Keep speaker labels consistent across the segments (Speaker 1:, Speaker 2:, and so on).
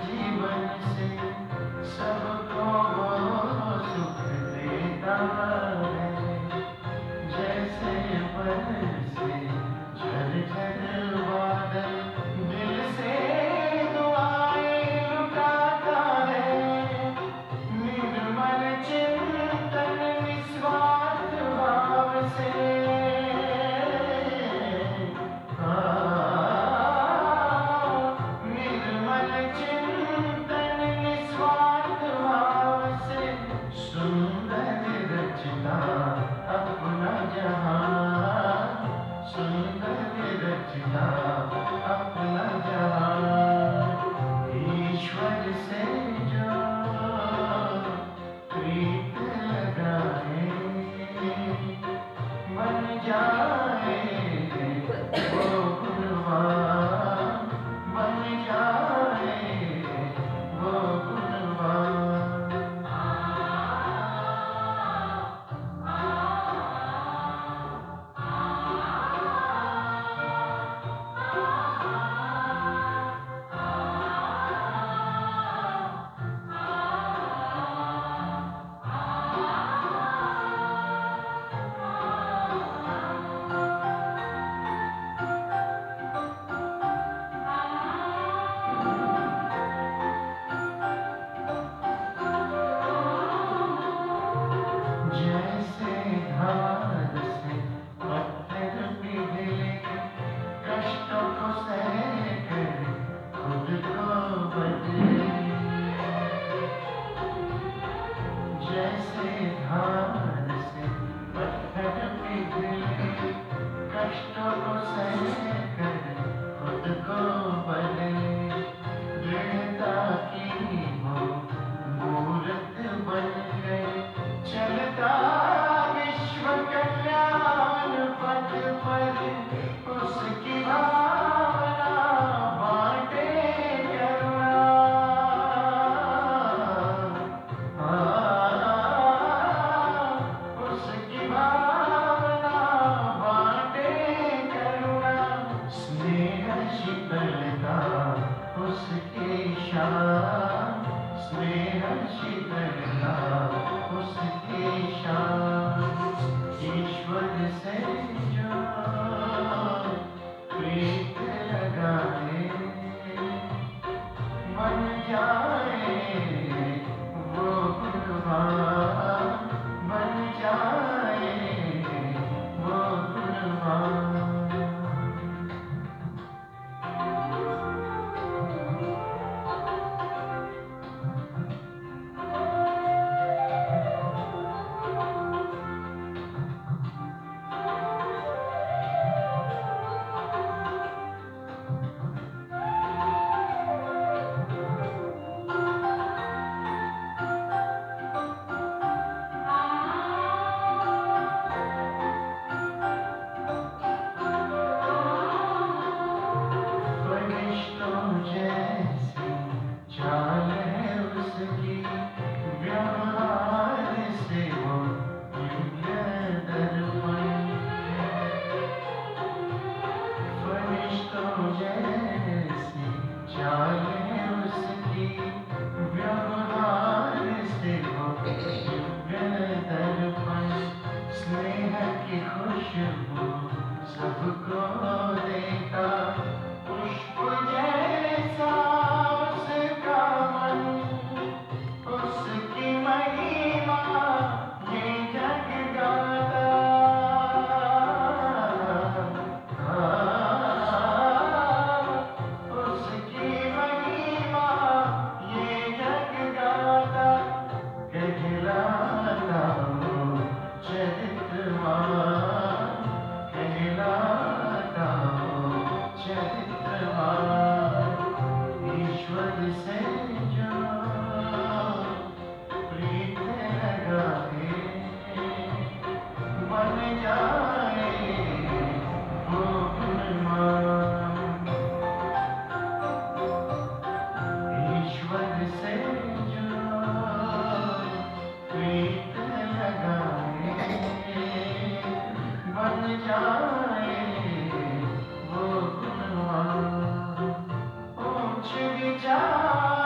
Speaker 1: जीवन से सबको वो सुख देता है। जैसे बरसे झरझर बादल दिल से दुआएं लुटाता है। निर्मल चिंतन निस्वार्थ भाव से निर्मल चिंतन निस्वार्थ भाव से सुंदर रचना अपना जहां। सुंदर रचना अपना जहां। ईश्वर से जो प्रीत लगाए बन जाए वो गुणवान। बन जाए वो गुणवान। जैसे धार से पत्थर पिघले कष्टों को सहकर खुद को बदले। जैसे धार से पत्थर पिघले कष्टों को सहकर खुद को बदले। दृढ़ता की वो मूरत बन गए चलता विश्व कल्याण पथ पर। उसकी भावना बांटे करुणा। उसकी भावना बांटे करुणा। स्नेह शीतलता उसकी शान। स्नेह शीतलता उसकी शान। ईश्वर से जो प्रीत लगाए बन जाए वो गुणवान। बन जाए वो गुणवान। फरिश्तों जैसी चाल है उसकी। व्यवहार से वो दिव्य दर्पण। फरिश्तों जैसी चाल है उसकी। व्यवहार से वो दिव्य दर्पण। स्नेह की खुशबू सबको देता पुष्प जैसा उसका मन। उसकी महिमा ये जग गाता। उसकी महिमा ये जग गाता। कहलाता वो चरित्रवान। कहलाता वो चरित्रवान। ईश्वर से जो प्रीत लगाए बन जाए वो गुणवान। ईश्वर से जो प्रीत लगाए बन जाए वो गुणवान। ऊंच विचार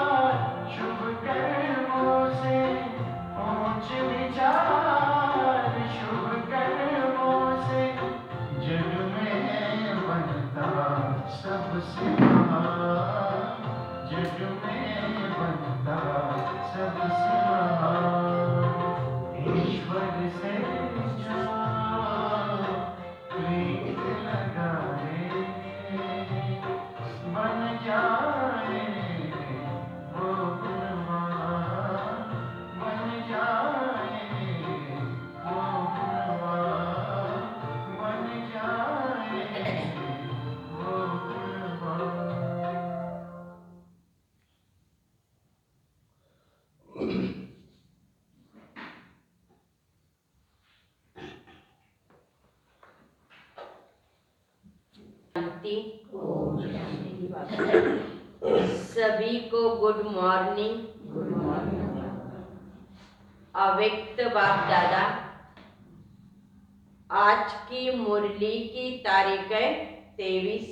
Speaker 2: शांति। सभी को गुड मॉर्निंग। अव्यक्त बाप दादा, आज की मुरली की तारीख है 23।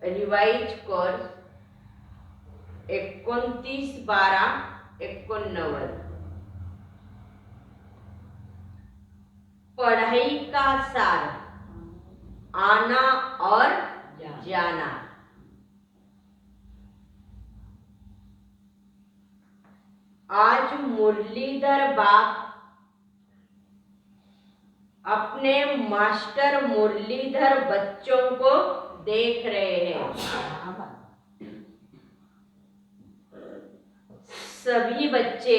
Speaker 2: Revise course 29/12/89। पढ़ाई का सार, आना और जाना। आज मुरलीधर बाप अपने मास्टर मुरलीधर बच्चों को देख रहे हैं। सभी बच्चे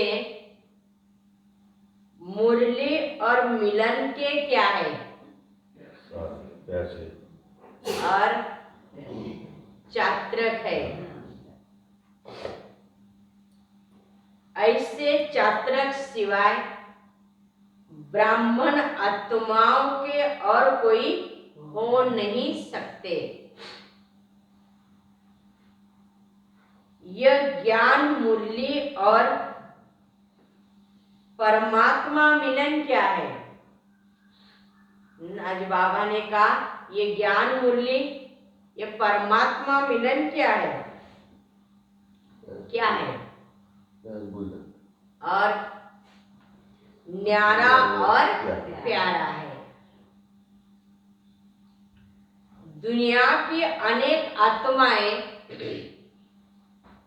Speaker 2: मुरली और मिलन के क्या है? और चात्रक है। ऐसे चात्रक सिवाय ब्राह्मण आत्माओं के और कोई हो नहीं सकते। यह ज्ञान मुरली और परमात्मा मिलन क्या है? आज बाबा ने कहा ये ज्ञान मुरली, ये परमात्मा मिलन क्या है? क्या है? और न्यारा और प्यारा है। दुनिया की अनेक आत्माएं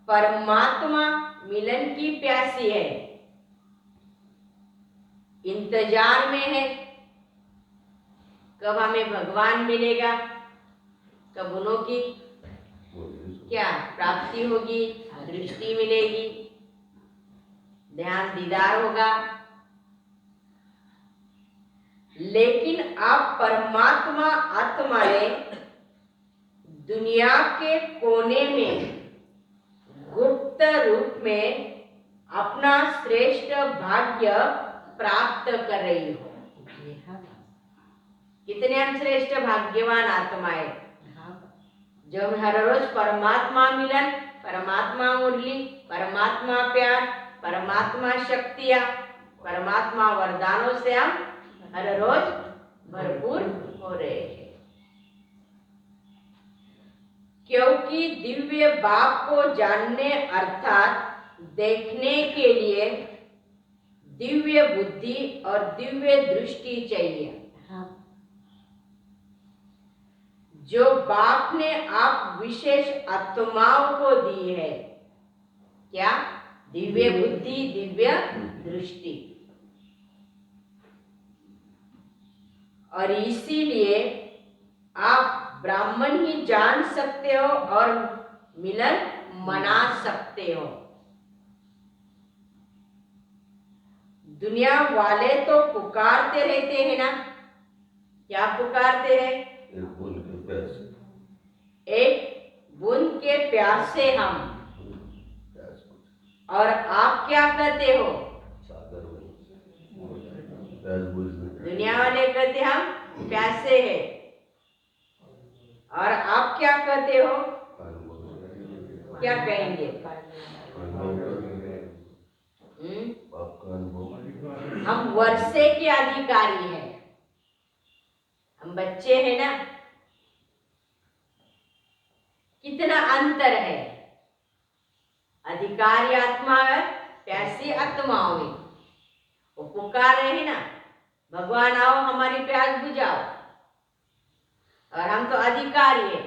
Speaker 2: परमात्मा मिलन की प्यासी है, इंतजार में है कब हमें भगवान मिलेगा, कब उन्हों की क्या प्राप्ति होगी, दृष्टि मिलेगी, ध्यान दीदार होगा। लेकिन आप परमात्मा आत्माएं दुनिया के कोने में गुप्त रूप में अपना श्रेष्ठ भाग्य प्राप्त कर रही हो। कितने हम श्रेष्ठ भाग्यवान आत्माएं जो हर रोज परमात्मा मिलन, परमात्मा मुरली, परमात्मा प्यार, परमात्मा शक्तियां, परमात्मा वरदानों से हम हर रोज भरपूर हो रहे हैं। क्योंकि दिव्य बाप को जानने अर्थात देखने के लिए दिव्य बुद्धि और दिव्य दृष्टि चाहिए। जो बाप ने आप विशेष आत्माओं को दी है, क्या? दिव्य बुद्धि, दिव्य दृष्टि। और इसीलिए आप ब्राह्मण ही जान सकते हो और मिलन मना सकते हो। दुनिया वाले तो पुकारते रहते हैं ना, क्या पुकारते हैं? एक बूंद के प्यासे हम। और आप क्या कहते हो? दुनिया वाले कहते हम प्यासे हैं, और आप क्या कहते हो? क्या कहेंगे? हम वर्षे के अधिकारी हैं। हम बच्चे हैं ना, कितना अंतर है। अधिकारी आत्मा है, प्यासी आत्माओं में वो पुकार रहे हैं ना, भगवान आओ हमारी प्यास बुझाओ। और हम तो अधिकारी है,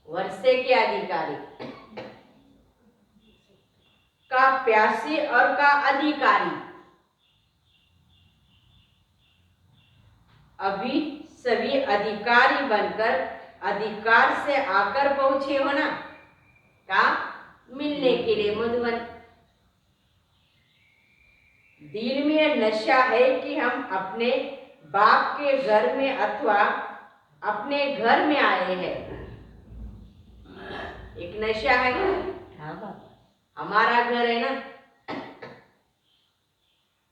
Speaker 2: वर्षे के अधिकारी का प्यासी और का अधिकारी। अभी सभी अधिकारी बनकर अधिकार से आकर पहुंचे हो ना, का मिलने के लिए मधुबन। दिल में नशा है कि हम अपने बाप के घर में अथवा अपने घर में आए हैं। एक नशा है, हमारा घर है ना।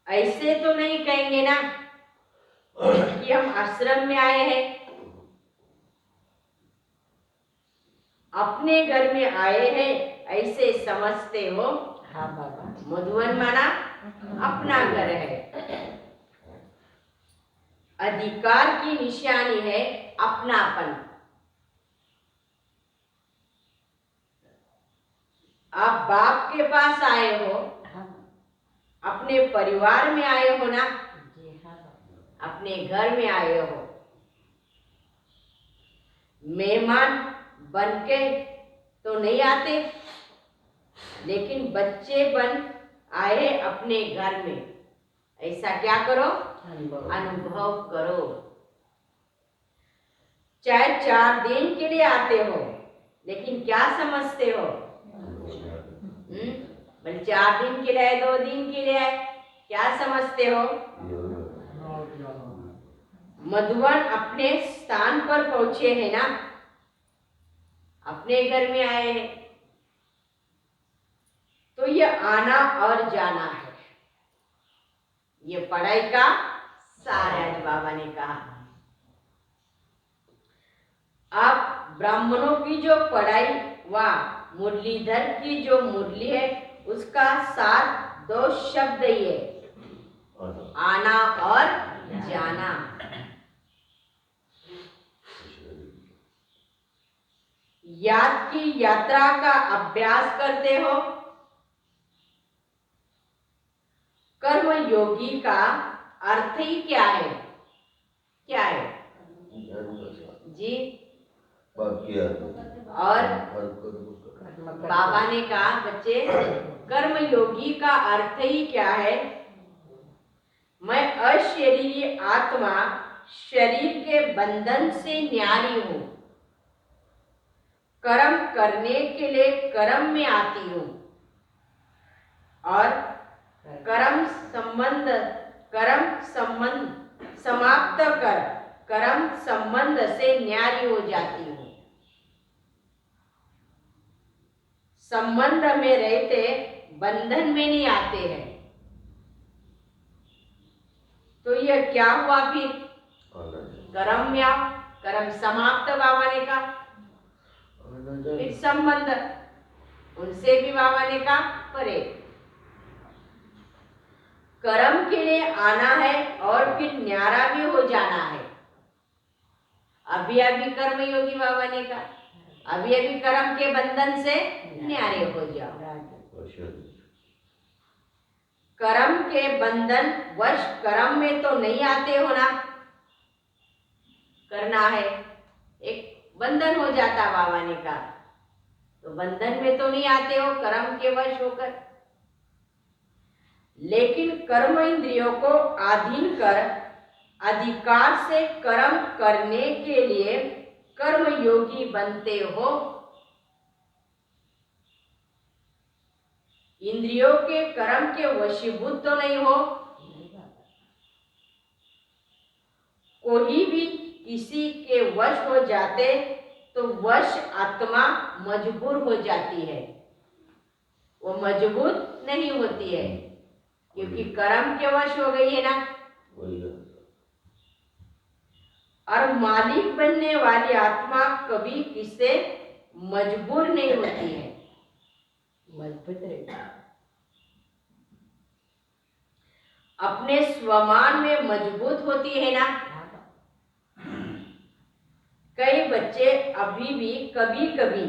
Speaker 2: ऐसे तो नहीं कहेंगे ना कि हम आश्रम में आए हैं, अपने घर में आए हैं ऐसे समझते हो।
Speaker 3: हाँ बाबा।
Speaker 2: मधुवन माना अपना घर है। अधिकार की निशानी है अपनापन। आप बाप के पास आए हो,
Speaker 3: हाँ
Speaker 2: अपने परिवार में आए हो ना,
Speaker 3: जी हाँ बाबा।
Speaker 2: अपने घर में आए हो। मेहमान बनके तो नहीं आते, लेकिन बच्चे बन आए अपने घर में। ऐसा क्या करो? अनुभव करो। चाहे 4 दिन के लिए आते हो, लेकिन क्या समझते हो? बोले 4 दिन के लिए आए, 2 दिन के लिए आए, क्या समझते हो? मधुवन अपने स्थान पर पहुंचे हैं ना, अपने घर में आए हैं, तो ये आना और जाना है। ये पढ़ाई का सार है। आज बाबा ने कहा आप ब्राह्मणों की जो पढ़ाई व मुरलीधर की जो मुरली है, उसका सार 2 शब्द ही है, आना और जाना। याद की यात्रा का अभ्यास करते हो। कर्म योगी का अर्थ ही क्या है? क्या है जी? और बाबा ने कहा बच्चे, कर्म योगी का अर्थ ही क्या है? मैं अशरीरी आत्मा शरीर के बंधन से न्यारी हूं। कर्म करने के लिए कर्म में आती हूं और कर्म संबंध समाप्त कर कर्म संबंध से न्यारी हो जाती हूं। संबंध में रहते बंधन में नहीं आते हैं। तो यह क्या हुआ फिर? कर्म में आओ, कर्म समाप्त बाबा ने कहा। फिर संबंध, उनसे भी बाबा ने कहा परे। कर्म के लिए आना है और फिर न्यारा भी हो जाना है। अभी अभी कर्म योगी बाबा ने कहा, अभी अभी कर्म के बंधन से न्यारे हो जाओ। कर्म के बंधन वश कर्म में तो नहीं आते हो ना, करना है, एक बंधन हो जाता बाबा ने कहा। तो बंधन में तो नहीं आते हो कर्म के वश होकर, लेकिन कर्म इंद्रियों को अधीन कर अधिकार से कर्म करने के लिए कर्म योगी बनते हो। इंद्रियों के कर्म के वशीभूत तो नहीं हो। कोई भी किसी के वश हो जाते तो वश आत्मा मजबूर हो जाती है, वो मजबूत नहीं होती है, क्योंकि कर्म के वश हो गई है ना। और मालिक बनने वाली आत्मा कभी किसे मजबूर नहीं होती है, मजबूत रहती है। अपने स्वमान में मजबूत होती है ना। कई बच्चे अभी भी कभी कभी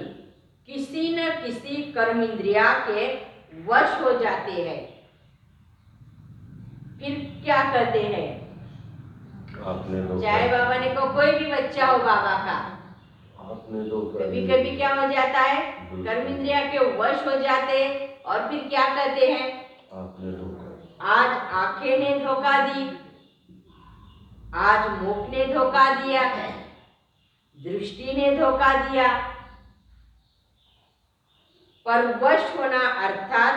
Speaker 2: किसी न किसी कर्म इंद्रिया के वश हो जाते हैं। फिर क्या करते हैं? चाहे बाबा ने को कोई भी बच्चा हो बाबा का, कभी कभी क्या हो जाता है? कर्म इंद्रिया के वश हो जाते हैं और फिर क्या करते हैं? आज आंखें ने धोखा दी, आज मुख ने धोखा दिया, दृष्टि ने धोखा दिया। पर वश होना अर्थात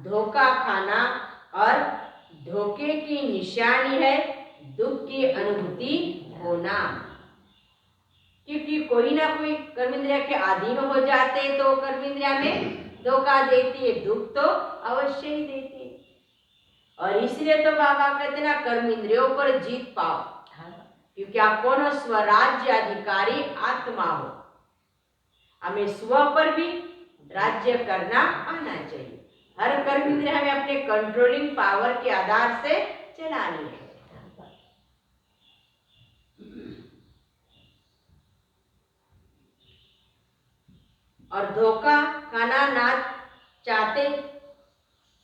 Speaker 2: धोखा खाना, और धोखे की निशानी है दुख की अनुभूति होना। क्योंकि कोई ना कोई कर्म इंद्रिया के अधीन हो जाते तो कर्म इंद्रिया में धोखा देती है, दुख तो अवश्य ही देती है। और इसलिए तो बाबा कहते ना, कर्म इंद्रियों पर जीत पाओ, क्योंकि आप कौन हो? स्वराज्य अधिकारी आत्मा हो। हमें स्व पर भी राज्य करना आना चाहिए। हर कर्म इंद्रिय हमें अपने कंट्रोलिंग पावर के आधार से चलानी है। और धोखा खाना ना चाहते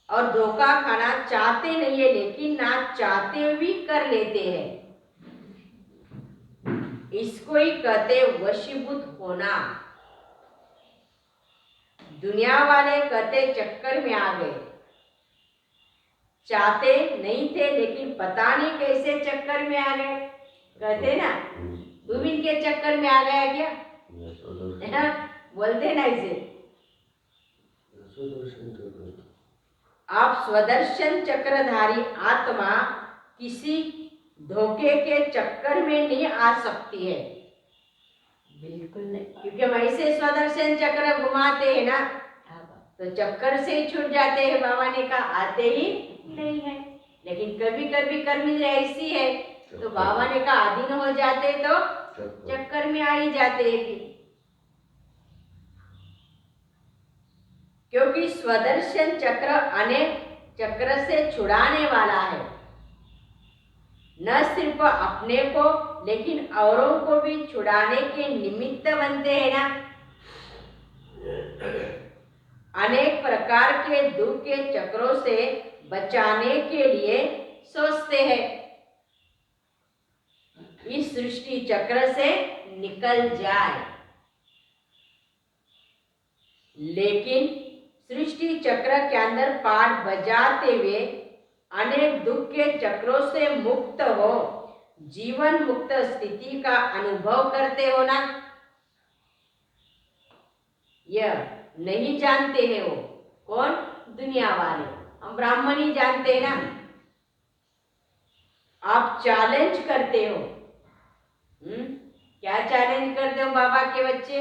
Speaker 2: और धोखा खाना चाहते नहीं है, लेकिन ना चाहते हुए भी कर लेते हैं। इसको ही कहते वशीभूत होना। दुनिया वाले कहते चक्कर में आ गए, चाहते नहीं थे लेकिन पता नहीं कैसे चक्कर में आ गए। कहते ना तुम इनके चक्कर में आ गया क्या, है ना, बोलते ना इसे। आप स्वदर्शन चक्रधारी आत्मा किसी धोखे के चक्कर में नहीं आ सकती है।
Speaker 3: बिल्कुल नहीं।
Speaker 2: क्योंकि हम ऐसे स्वदर्शन चक्र घुमाते हैं ना, तो चक्कर से ही छूट जाते हैं। बाबा ने कहा आते ही नहीं है। लेकिन कभी कभी कर्म इंद्रिय ऐसी है तो बाबा ने कहा अधीन हो जाते तो चक्कर में आ ही जाते हैं फिर। क्योंकि स्वदर्शन चक्र अनेक चक्र से छुड़ाने वाला है। न सिर्फ अपने को लेकिन औरों को भी छुड़ाने के निमित्त बनते हैं ना। अनेक प्रकार के दुख के चक्रों से बचाने के लिए सोचते हैं इस सृष्टि चक्र से निकल जाए। लेकिन सृष्टि चक्र के अंदर पाठ बजाते हुए अनेक दुख के चक्रों से मुक्त हो जीवन मुक्त स्थिति का अनुभव करते हो ना। यह नहीं जानते हैं वो कौन, दुनिया वाले। हम ब्राह्मण ही जानते हैं ना। आप चैलेंज करते हो, क्या चैलेंज करते हो बाबा के बच्चे?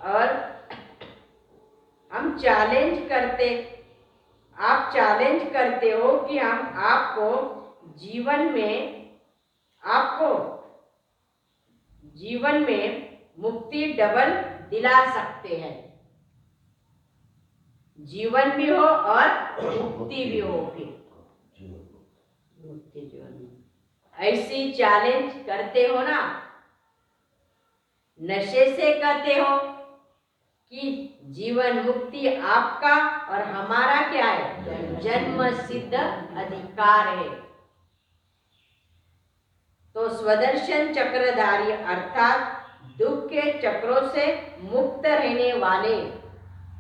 Speaker 2: और हम चैलेंज करते, आप चैलेंज करते हो कि हम आपको जीवन में मुक्ति डबल दिला सकते हैं। जीवन भी हो और मुक्ति भी हो। फिर
Speaker 3: मुक्ति जीवन
Speaker 2: ऐसी चैलेंज करते हो ना। नशे से कहते हो कि जीवन मुक्ति आपका और हमारा क्या है, जन्म सिद्ध अधिकार है। तो स्वदर्शन चक्रधारी अर्थात दुख के चक्रों से मुक्त रहने वाले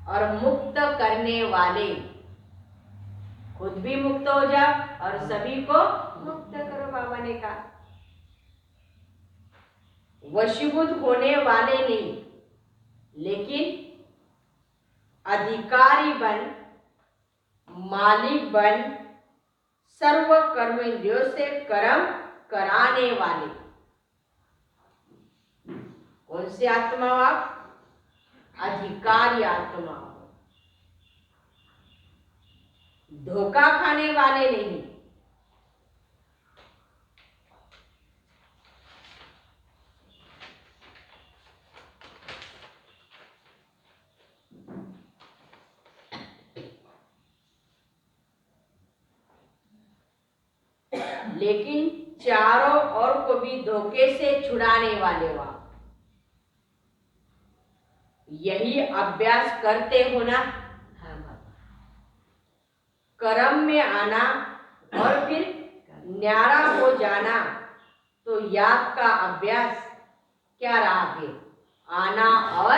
Speaker 2: और मुक्त करने वाले, खुद भी मुक्त हो जाओ और सभी को मुक्त करो। बाबा ने कहा वशीभूत होने वाले नहीं, लेकिन अधिकारी बन, मालिक बन, सर्व कर्मेंद्रियों से कर्म कराने वाले। कौन से आत्मा हो आप? अधिकारी आत्मा हो। धोखा खाने वाले नहीं। लेकिन चारों ओर को भी धोखे से छुड़ाने वाले हो आप। यही अभ्यास करते हो ना।
Speaker 3: हाँ बाबा।
Speaker 2: कर्म में आना और फिर न्यारा हो जाना, तो याद का अभ्यास क्या रहा है, आना और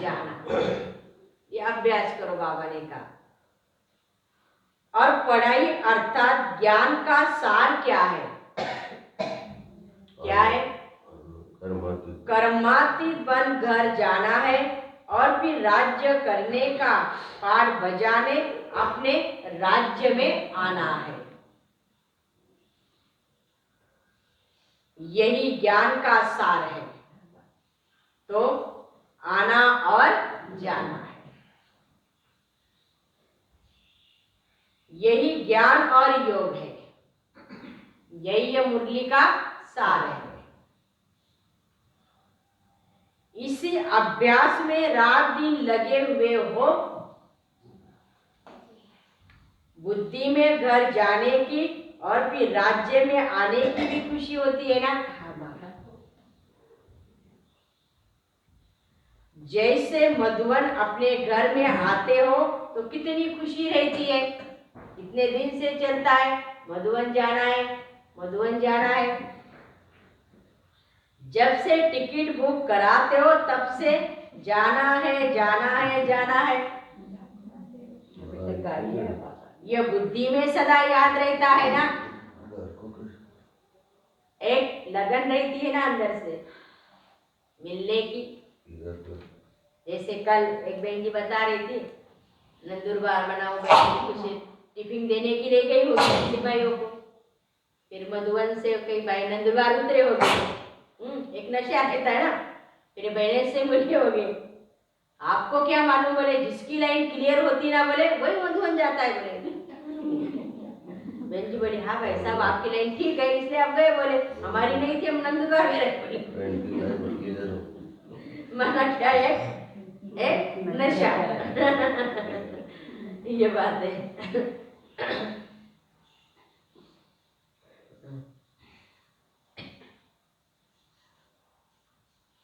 Speaker 2: जाना। ये अभ्यास करो बाबा ने कहा। और पढ़ाई अर्थात ज्ञान का सार क्या है? क्या है? कर्मातीत बन घर जाना है और फिर राज्य करने का पाठ बजाने अपने राज्य में आना है। यही ज्ञान का सार है। तो आना और जाना है, यही ज्ञान और योग है। यही ये मुरली का सार है। इसी अभ्यास में रात दिन लगे हुए हो, बुद्धि में घर जाने की और फिर राज्य में आने की भी खुशी होती है ना।
Speaker 3: हाँ बाबा।
Speaker 2: जैसे मधुवन अपने घर में आते हो तो कितनी खुशी रहती है, कितने दिन से चलता है मधुवन जाना है, मधुवन जाना है। जब से टिकट बुक कराते हो तब से जाना है, जाना है, जाना है।
Speaker 3: अभी तक गाड़ी है बाबा।
Speaker 2: ये बुद्धि में सदा याद रहता है ना, एक लगन रहती है ना अंदर से मिलने की। जैसे कल एक बहन जी बता रही थी, नंदुरबार मनाओ कुछ टिफिन देने के लिए गई होगी सिपाहियों को, फिर मधुवन से कई भाई नंदुरबार उतरे हो गए। एक नशा रहता है ना, फिर बहने से मिले हो गए, आपको क्या मालूम, बोले जिसकी लाइन क्लियर होती ना बोले वही मधुवन जाता है बोले। बहन जी बोली हाँ भाई साहब आपकी लाइन ठीक है इसलिए आप गए, बोले हमारी नहीं थी हम नंदुरबार गए बोले। माना क्या है, एक नशा। ये बात है।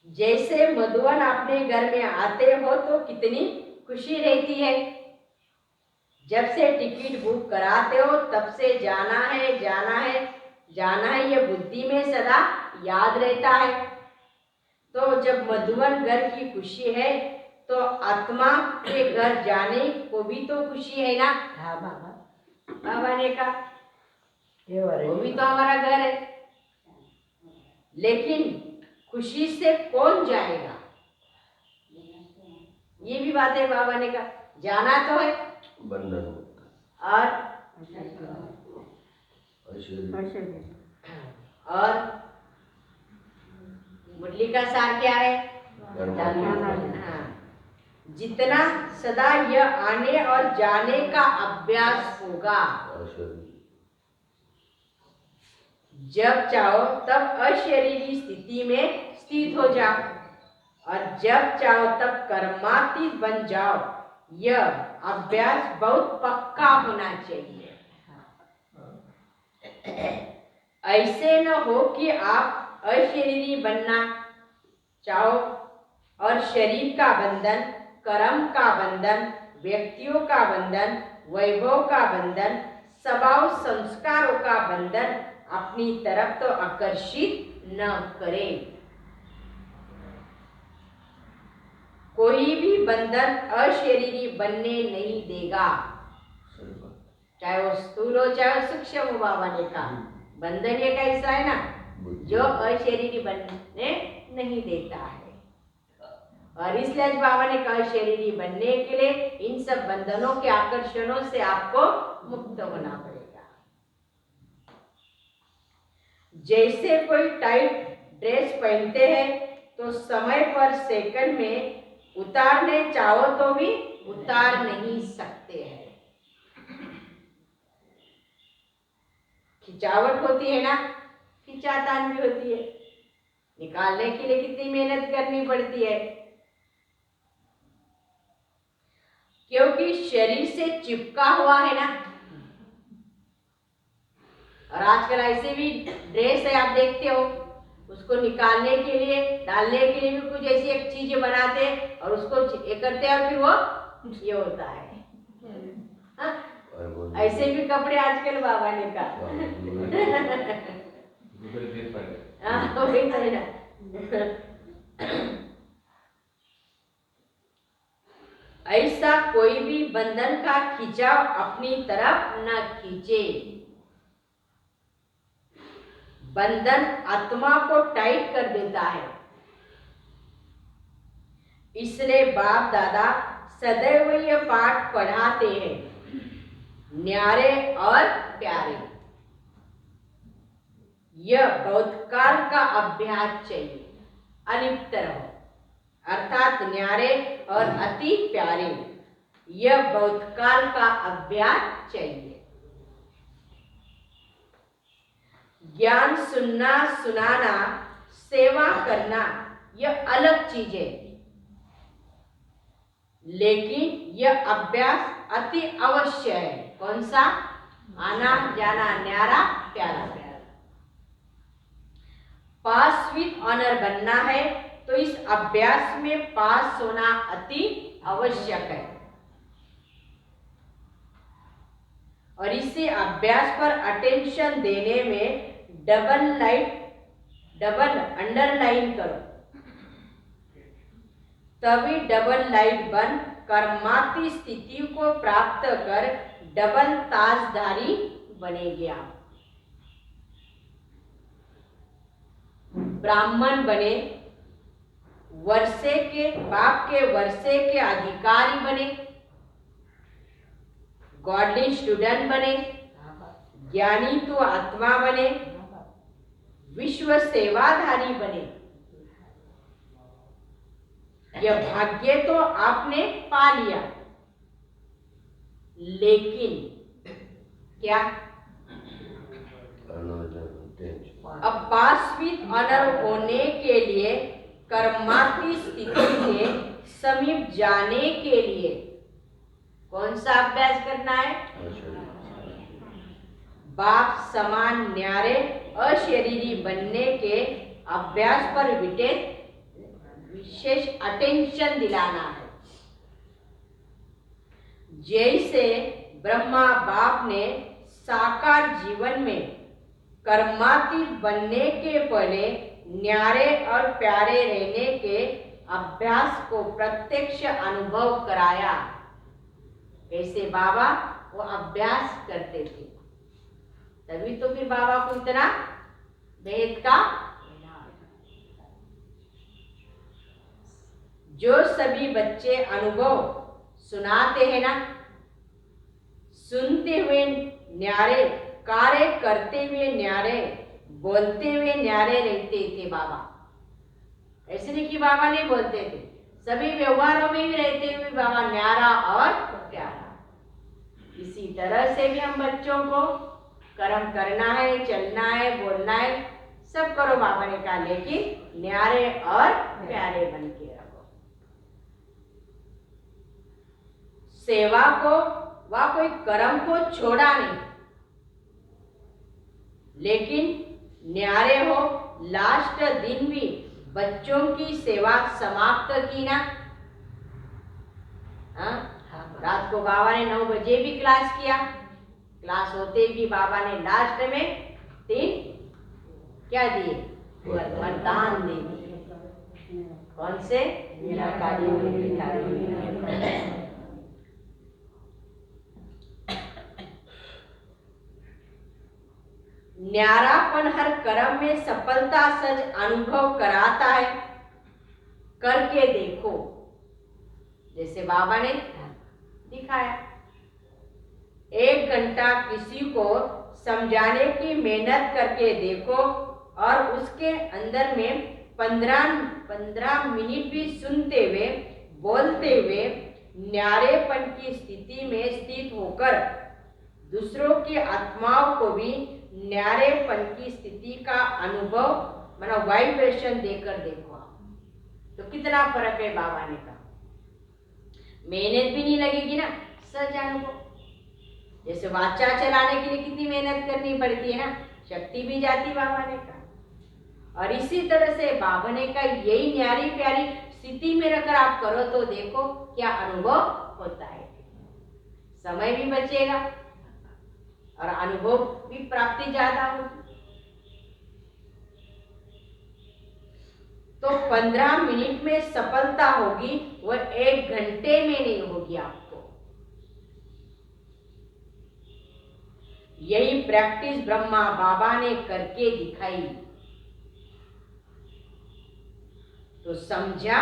Speaker 2: जैसे मधुवन अपने घर में आते हो तो कितनी खुशी रहती है, जब से टिकट बुक कराते हो तब से जाना है, जाना है, जाना है, ये बुद्धि में सदा याद रहता है। तो जब मधुवन घर की खुशी है तो आत्मा के घर जाने को भी तो खुशी है ना।
Speaker 3: हाँ बाबा।
Speaker 2: बाबा ने कहा वो भी तो हमारा घर है, लेकिन खुशी से कौन जाएगा, ये भी बात है। बाबा ने कहा जाना तो है
Speaker 4: बंधन
Speaker 2: और मुरली का सार क्या है, हाँ, जितना सदा यह आने और जाने का अभ्यास होगा, जब चाहो तब अशरीरी स्थिति में स्थित हो जाओ और जब चाहो तब कर्मातीत बन जाओ। यह अभ्यास बहुत पक्का होना चाहिए। ऐसे न हो कि आप अशरीरी बनना चाहो और शरीर का बंधन, कर्म का बंधन, व्यक्तियों का बंधन, वैभव का बंधन, स्वभाव संस्कारों का बंधन अपनी तरफ तो आकर्षित न करे। कोई भी बंधन अशरीरी बनने नहीं देगा, चाहे वो स्थूल हो चाहे वो सूक्ष्म हो। बाबा ने कहा बंधन ये कैसा है ना जो अशरीरी बनने नहीं देता है, और इसलिए बाबा ने कहा शरीरी बनने के लिए इन सब बंधनों के आकर्षणों से आपको मुक्त होना पड़ेगा। जैसे कोई टाइट ड्रेस पहनते हैं तो समय पर सेकंड में उतारने चाहो तो भी उतार नहीं सकते हैं, खिंचावट होती है ना, खिंचातान भी होती है, निकालने के लिए कितनी मेहनत करनी पड़ती है, क्योंकि शरीर से चिपका हुआ है ना। और आजकल ऐसे भी ड्रेस है आप देखते हो, उसको निकालने के लिए डालने के लिए भी कुछ ऐसी एक चीज बनाते हैं और उसको ये करते हैं और फिर वो ये होता है। ऐसे भी कपड़े आजकल बाबा ने कहा वही तो है ना। ऐसा कोई भी बंधन का खिंचाव अपनी तरफ न खींचे। बंधन आत्मा को टाइट कर देता है, इसलिए बाप दादा सदैव ये पाठ पढ़ाते हैं, न्यारे और प्यारे। यह बहुत काल का अभ्यास चाहिए, अलिप्त रहो, अर्थात न्यारे और अति प्यारे, यह बहुत काल का अभ्यास चाहिए। ज्ञान सुनना, सुनाना, सेवा करना यह अलग चीज है, लेकिन यह अभ्यास अति अवश्य है। कौन सा? आना जाना न्यारा प्यारा प्यारा। पास विद ऑनर बनना है तो इस अभ्यास में पास होना अति आवश्यक है। और इसे अभ्यास पर अटेंशन देने में डबल अंडरलाइन करो, तभी डबल लाइट बन कर्माती स्थिति को प्राप्त कर डबल ताजधारी बनेगे आप। ब्राह्मण बने, वर्षे के बाप के वर्षे के अधिकारी बने, गॉडली स्टूडेंट बने, ज्ञानी तो आत्मा बने, विश्व सेवाधारी बने। यह भाग्य तो आपने पा लिया, लेकिन क्या अब पास विद ऑनर होने के लिए कर्माती स्थिति के समीप जाने के लिए कौन सा अभ्यास करना है? बाप समान न्यारे अशरीरी बनने के अभ्यास पर विशेष अटेंशन दिलाना है। जैसे ब्रह्मा बाप ने साकार जीवन में कर्मातीत बनने के पहले न्यारे और प्यारे रहने के अभ्यास को प्रत्यक्ष अनुभव कराया। कैसे बाबा वो अभ्यास करते थे, तभी तो फिर बाबा को इतना भेद का जो सभी बच्चे अनुभव सुनाते हैं ना, सुनते हुए न्यारे, कार्य करते हुए न्यारे, बोलते हुए न्यारे रहते थे बाबा। ऐसे नहीं कि बाबा नहीं बोलते थे, सभी व्यवहारों में भी रहते हुए बाबा न्यारा और प्यारा। इसी तरह से भी हम बच्चों को कर्म करना है, चलना है, बोलना है, सब करो बाबा ने कहा, लेकिन न्यारे और प्यारे बन के रखो। सेवा को व कोई कर्म को छोड़ा नहीं, लेकिन न्यारे हो। लास्ट दिन भी बच्चों की सेवा समाप्त की ना। रात को बाबा ने 9 बजे भी क्लास किया, क्लास होते भी बाबा ने लास्ट में 3 क्या दिए? वरदान दे दिए। कौन से? न्यारापन हर कर्म में सफलता सज अनुभव कराता है। करके देखो, जैसे बाबा ने दिखाया। 1 घंटा किसी को समझाने की मेहनत करके देखो और उसके अंदर में 15 मिनट भी सुनते हुए, बोलते हुए न्यारेपन की स्थिति में स्थित होकर दूसरों की आत्माओं को भी न्यारेपन की स्थिति का अनुभव माना वाइब्रेशन देकर देखो आप, तो कितना फर्क है। बाबा ने कहा मेहनत भी नहीं लगेगी ना, सच अनुभव। जैसे वाचा चलाने के लिए कितनी मेहनत करनी पड़ती है ना, शक्ति भी जाती, बाबा ने कहा। और इसी तरह से बाबा ने कहा यही न्यारी प्यारी स्थिति में रखकर आप करो तो देखो क्या अनुभव होता है। समय भी बचेगा और अनुभव भी प्राप्ति ज्यादा होगी। तो 15 मिनट में सफलता होगी, वह 1 घंटे में नहीं होगी आपको। यही प्रैक्टिस ब्रह्मा बाबा ने करके दिखाई। तो समझा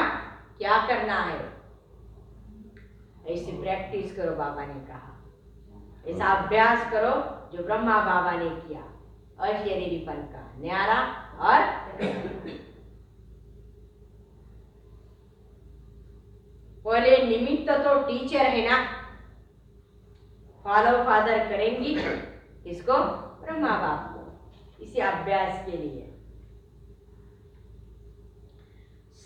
Speaker 2: क्या करना है, ऐसी प्रैक्टिस करो। बाबा ने कहा ऐसा अभ्यास करो जो ब्रह्मा बाबा ने किया, अशरीरीपन का, न्यारा और पहले निमित्त तो टीचर है ना, फॉलो फादर करेंगी इसको, ब्रह्मा बाप को, इसी अभ्यास के लिए।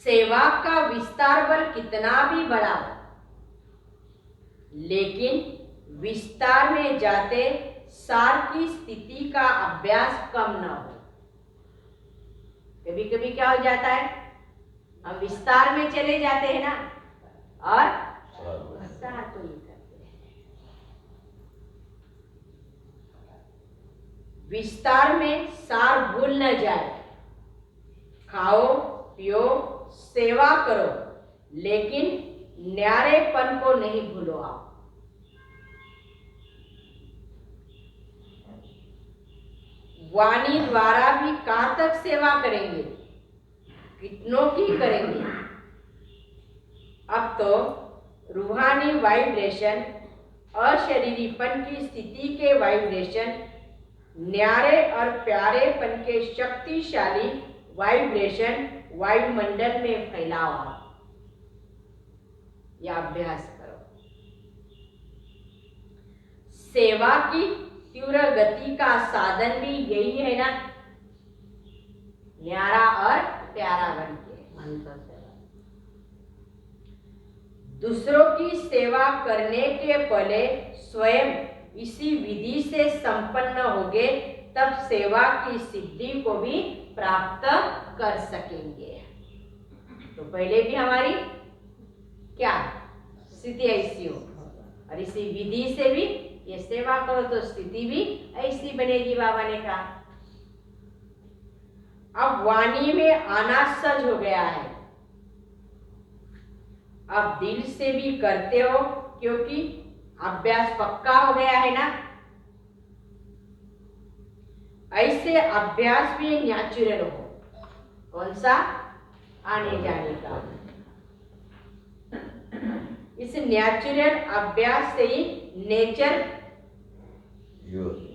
Speaker 2: सेवा का विस्तार बल कितना भी बढ़ाओ, लेकिन विस्तार में जाते सार की स्थिति का अभ्यास कम न हो। कभी कभी क्या हो जाता है, हम विस्तार में चले जाते हैं ना और सार को नहीं करते हैं। विस्तार में सार भूल न जाए। खाओ पियो सेवा करो, लेकिन न्यारेपन को नहीं भूलो। आप वाणी द्वारा भी कहाँ तक सेवा करेंगे, कितनों की करेंगे। अब तो रूहानी वाइब्रेशन, अशरीरीपन की स्थिति के वाइब्रेशन, न्यारे और प्यारेपन के शक्तिशाली वाइब्रेशन वायुमंडल में फैलाओ। यह अभ्यास करो। सेवा की तीव्र गति का साधन भी यही है ना, न्यारा और प्यारा बन के
Speaker 3: मंत्र सेवा।
Speaker 2: दूसरों की सेवा करने के पहले स्वयं इसी विधि से संपन्न होगे, तब सेवा की सिद्धि को भी प्राप्त कर सकेंगे। तो पहले भी हमारी क्या स्थिति ऐसी हो, और इसी विधि से भी ये सेवा करो तो स्थिति भी ऐसी बनेगी। बाबा ने कहा अब वाणी में आना सज हो गया है, अब दिल से भी करते हो, क्योंकि अभ्यास पक्का हो गया है ना। ऐसे अभ्यास भी नेचुरल हो। कौन सा? आने जाने का। इस नेचुरल अभ्यास से ही नेचर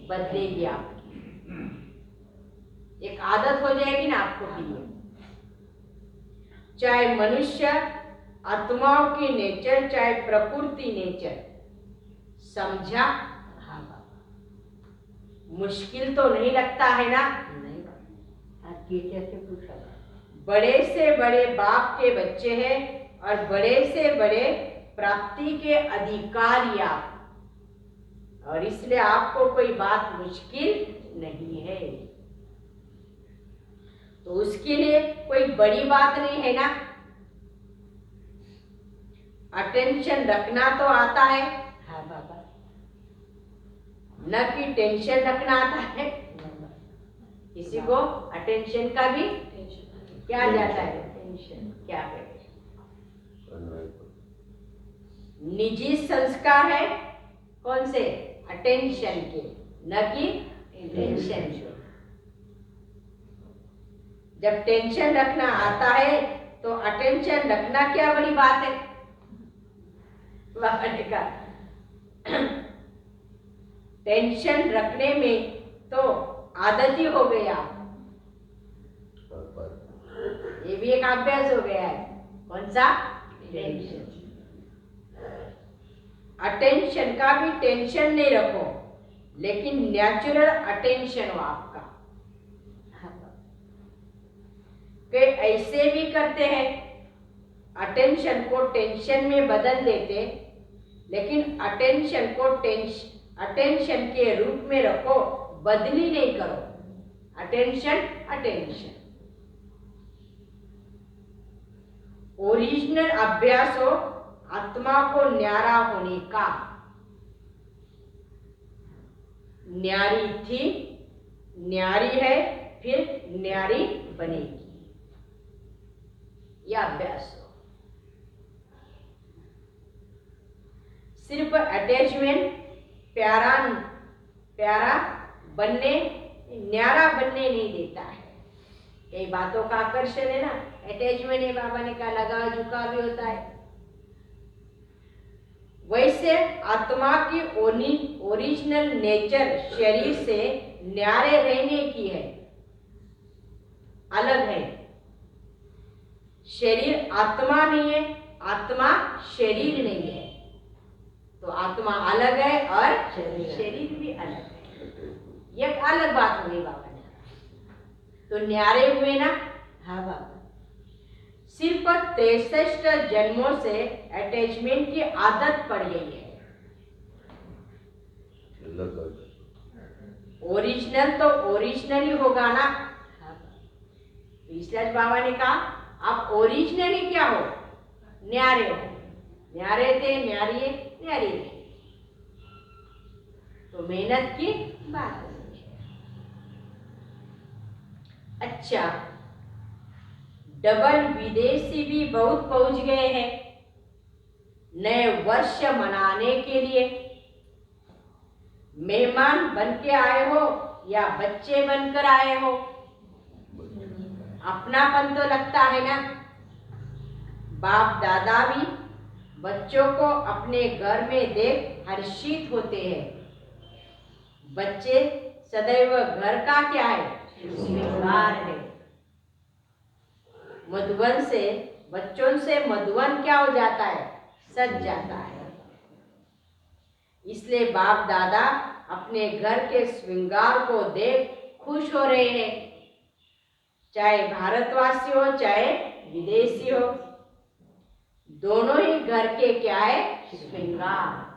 Speaker 2: बदलेगी आपकी, एक आदत हो जाएगी ना आपको भी। चाहे मनुष्य आत्माओं की नेचर, चाहे प्रकृति नेचर, समझा? मुश्किल तो नहीं लगता है ना?
Speaker 3: नहीं, आज टीचर से पूछा।
Speaker 2: बड़े से बड़े बाप के बच्चे हैं और बड़े से बड़े प्राप्ति के अधिकारी आप, और इसलिए आपको कोई बात मुश्किल नहीं है। तो उसके लिए कोई बड़ी बात नहीं है ना। अटेंशन रखना तो आता है,
Speaker 3: हाँ बाबा।
Speaker 2: न कि टेंशन रखना आता है। किसी को अटेंशन का भी क्या जाता है, टेंशन क्या है। निजी संस्कार है कौन से? अटेंशन के, न कि टेंशन के। जब टेंशन रखना आता है तो अटेंशन रखना क्या बड़ी बात है। बाबा ने कहा टेंशन रखने में तो आदत ही हो गया, ये भी एक अभ्यास हो गया है। कौन सा? टेंशन। अटेंशन का भी टेंशन नहीं रखो, लेकिन नेचुरल अटेंशन हो आपका। कि ऐसे भी करते हैं, अटेंशन को टेंशन में बदल देते, लेकिन अटेंशन को अटेंशन के रूप में रखो, बदली नहीं करो। Attention attention. ओरिजिनल अभ्यास हो आत्मा को न्यारा होने का। न्यारी थी, न्यारी है, फिर न्यारी बनेगी। यह अभ्यास हो। सिर्फ अटैचमेंट प्यारा प्यारा बनने, न्यारा बनने नहीं देता है। कई बातों का आकर्षण है ना, अटैचमेंट है। बाबा ने कहा लगा झुका भी होता है। वैसे आत्मा की ओरिजिनल नेचर शरीर से न्यारे रहने की है, अलग है। शरीर आत्मा नहीं है, आत्मा शरीर नहीं है। तो आत्मा अलग है और शरीर भी अलग है। ये अलग बात हो गई बाबा ने। तो न्यारे हुए ना।
Speaker 3: हाँ बाबा।
Speaker 2: सिर्फ 63 जन्मों से अटैचमेंट की आदत पड़ गई है। ओरिजिनल तो ओरिजिनल ही होगा ना।
Speaker 3: हाँ बाबा।
Speaker 2: ईसराज बाबा ने कहा आप ओरिजिनल ही क्या हो, न्यारे हो, न्यारे थे न्यारी न्यारी रहे। तो मेहनत की बात नहीं है। अच्छा, डबल विदेशी भी बहुत पहुंच गए हैं नए वर्ष मनाने के लिए। मेहमान बन के आए हो या बच्चे बनकर आए हो, अपनापन तो लगता है ना। बाप दादा भी बच्चों को अपने घर में देख हर्षित होते हैं। बच्चे सदैव घर का क्या है, श्रृंगार है। मधुवन से, बच्चों से मधुवन क्या हो जाता है, सज जाता है। इसलिए बाप दादा अपने घर के श्रृंगार को देख खुश हो रहे हैं, चाहे भारतवासी हो चाहे विदेशी हो, दोनों ही घर के क्या है, श्रृंगार।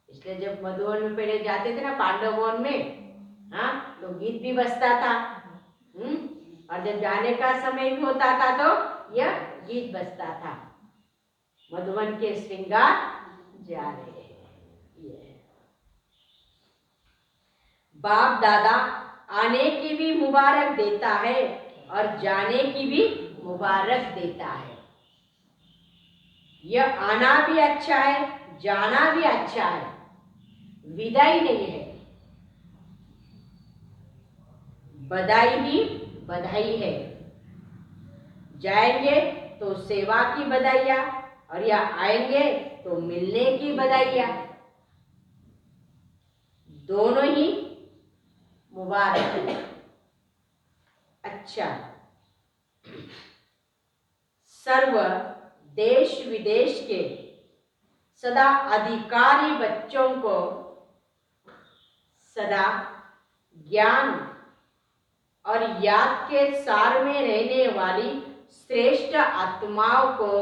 Speaker 2: इसलिए जब मधुवन में पहले जाते थे ना, पांडव वन में, हाँ, तो गीत भी बजता था। और जब जाने का समय भी होता था तो यह गीत बजता था, मधुवन के श्रृंगार जा रहे हैं। बाप दादा आने की भी मुबारक देता है और जाने की भी मुबारक देता है। यह आना भी अच्छा है, जाना भी अच्छा है, विदाई नहीं है, बधाई ही बधाई है। जाएंगे तो सेवा की बधाइयाँ, और या आएंगे तो मिलने की बधाइयाँ, दोनों ही मुबारक है। अच्छा, सर्व देश विदेश के सदा अधिकारी बच्चों को सदा ज्ञान और याद के सार में रहने वाली श्रेष्ठ आत्माओं को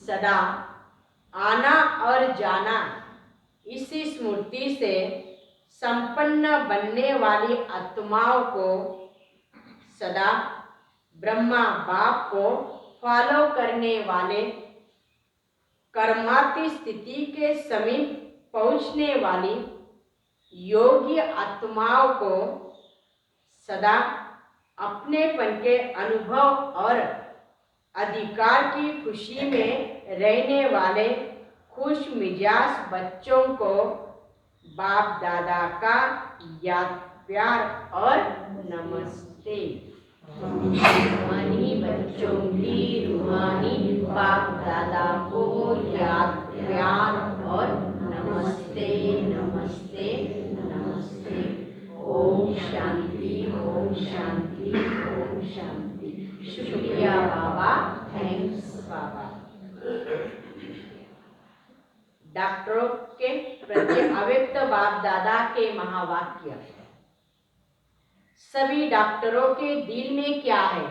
Speaker 2: सदा आना और जाना, इसी स्मृति से संपन्न बनने वाली आत्माओं को सदा ब्रह्मा बाप को फॉलो करने वाले, कर्माती स्थिति के समीप पहुंचने वाली योगी आत्माओं को सदा अपनेपन के अनुभव और अधिकार की खुशी में रहने वाले खुश मिजाज बच्चों को बाप दादा का याद प्यार और नमस्ते। रूहानी बच्चों की रूहानी बाप दादा को याद प्यार और नमस्ते नमस्ते नमस्ते। ओम शांति ओम शांति ओम शांति। शुक्रिया बाबा, थैंक्स बाबा। डॉक्टरों के प्रति अव्यक्त बाप दादा के महावाक्य। सभी डॉक्टरों के दिल में क्या है,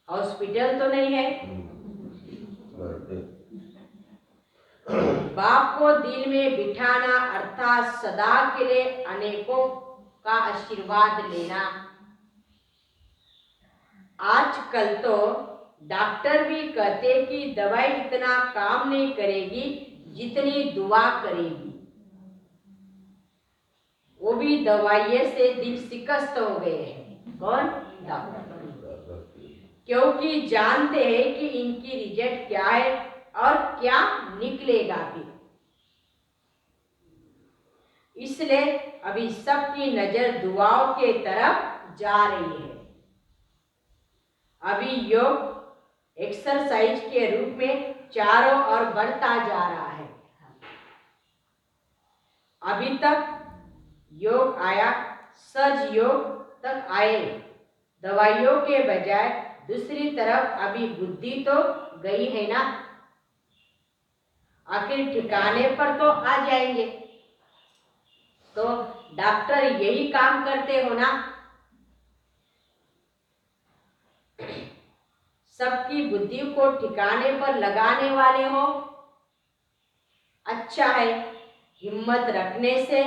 Speaker 2: हॉस्पिटल तो नहीं है, बाप को दिल में बिठाना अर्थात सदा के लिए अनेकों का आशीर्वाद लेना। आजकल तो डॉक्टर भी कहते कि दवाई इतना काम नहीं करेगी जितनी दुआ करेगी। वो भी दवाइयों से दिल शिकस्त हो गए हैं। कौन? डॉक्टर। क्योंकि जानते हैं कि इनकी रिजल्ट क्या है और क्या निकलेगा भी। इसलिए अभी सबकी नजर दुआओं के तरफ जा रही है। अभी योग एक्सरसाइज के रूप में चारों ओर बढ़ता जा रहा है। अभी तक योग आया, सज योग तक आए, दवाइयों के बजाय दूसरी तरफ अभी बुद्धि तो गई है ना, आखिर ठिकाने पर तो आ जाएंगे। तो डॉक्टर यही काम करते हो ना, सबकी बुद्धि को ठिकाने पर लगाने वाले हो। अच्छा है। हिम्मत रखने से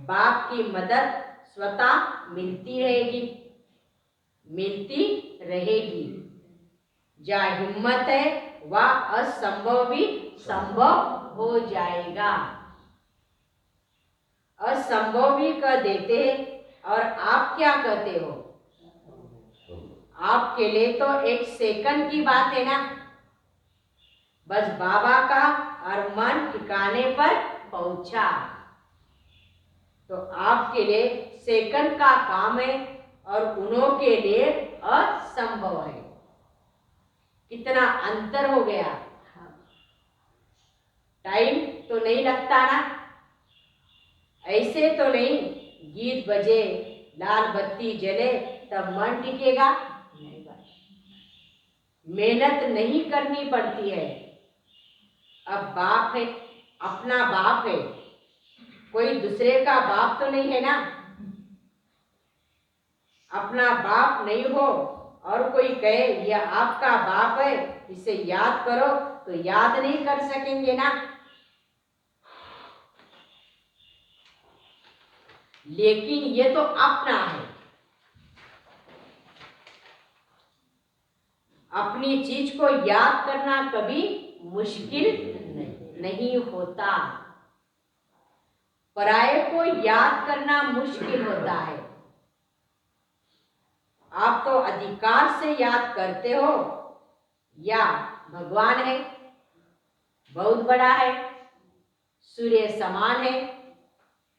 Speaker 2: बाप की मदद स्वतः मिलती रहेगी, मिलती रहेगी। जहाँ हिम्मत है वह असंभव भी संभव हो जाएगा। असंभव भी कह देते हैं और आप क्या कहते हो? आपके लिए तो एक सेकंड की बात है ना। बस बाबा का और मन ठिकाने पर पहुंचा तो आपके लिए सेकंड का काम है और उन्हों के लिए असंभव है। कितना अंतर हो गया। टाइम तो नहीं लगता ना, ऐसे तो नहीं गीत बजे लाल बत्ती जले तब मन टिकेगा। मेहनत नहीं करनी पड़ती है। अब बाप है, अपना बाप है, कोई दूसरे का बाप तो नहीं है ना। अपना बाप नहीं हो और कोई कहे यह आपका बाप है, इसे याद करो, तो याद नहीं कर सकेंगे ना। लेकिन ये तो अपना है। अपनी चीज को याद करना कभी मुश्किल नहीं होता, पराये को याद करना मुश्किल होता है। आप तो अधिकार से याद करते हो या भगवान है, बहुत बड़ा है, सूर्य समान है,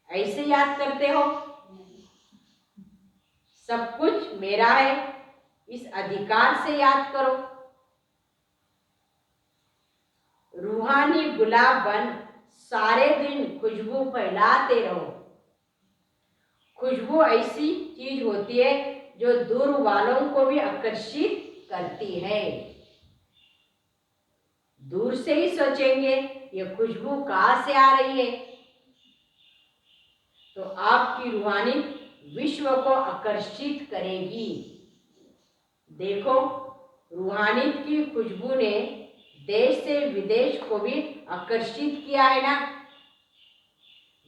Speaker 2: ऐसे याद करते हो। सब कुछ मेरा है, इस अधिकार से याद करो। रूहानी गुलाब बन सारे दिन खुशबू फैलाते रहो। खुशबू ऐसी चीज होती है जो दूर वालों को भी आकर्षित करती है। दूर से ही सोचेंगे ये खुशबू कहाँ से आ रही है, तो आपकी रूहानी विश्व को आकर्षित करेगी। देखो, रूहानी की खुशबू ने देश से विदेश को भी आकर्षित किया है ना।